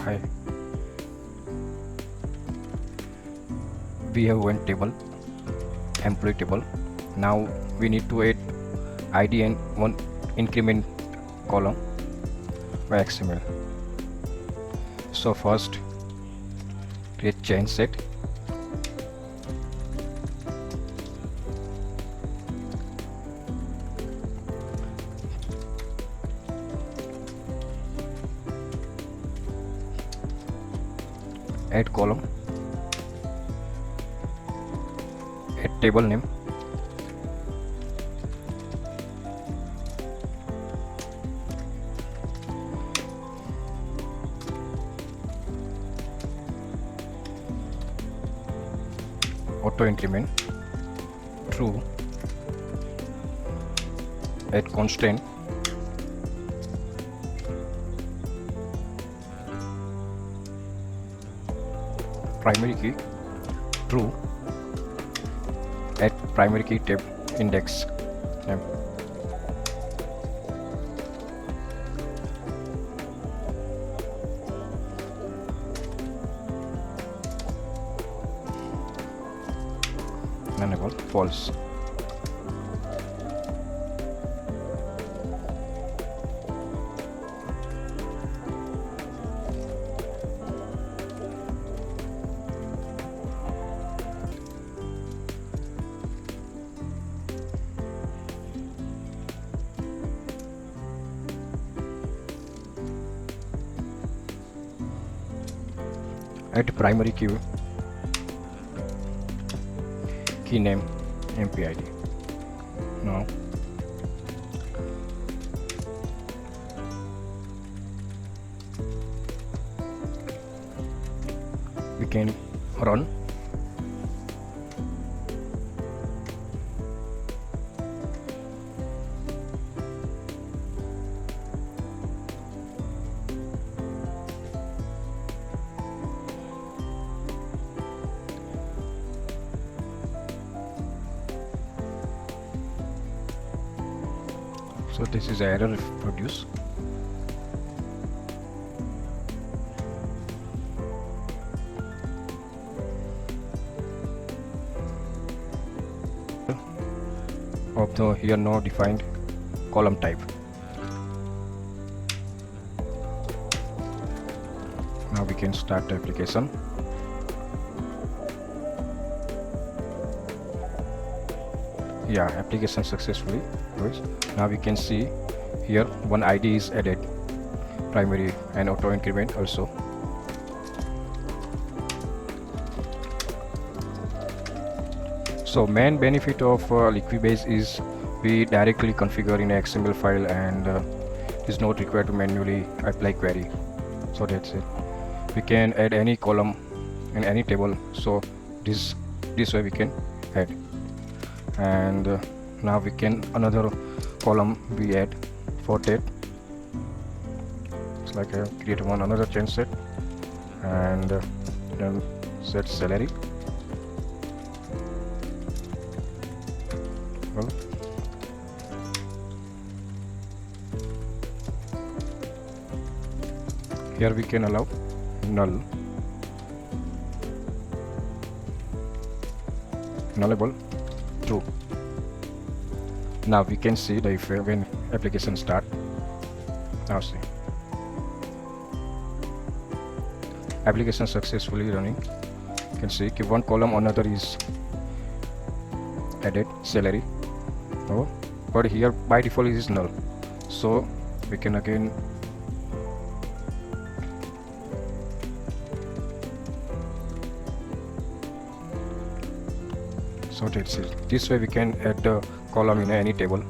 Hi. We have one table, employee table. Now we need to add ID and one increment column by XML. So first create change set. Add column, add table name, auto increment true, add constraint, primary key true, add primary key tab index name. Enable false. Add primary key name MPID. Now we can run. So this is error produced. Of the here no defined column type. Now we can start the application. Yeah, application successfully. Now we can see here one ID is added, primary and auto increment also. So main benefit of liquibase is we directly configure in a XML file and is not required to manually apply query. So that's it. We can add any column in any table. So this way we can add. And now we can another column we add for that. It's like I create another change set and then set salary. Well, here we can allow null, nullable, true. Now we can see the if when application start. Now see application successfully running. You can see one column another is added, salary. Oh, but here by default it is null. So we can again so that's it. This way we can add the column in any table.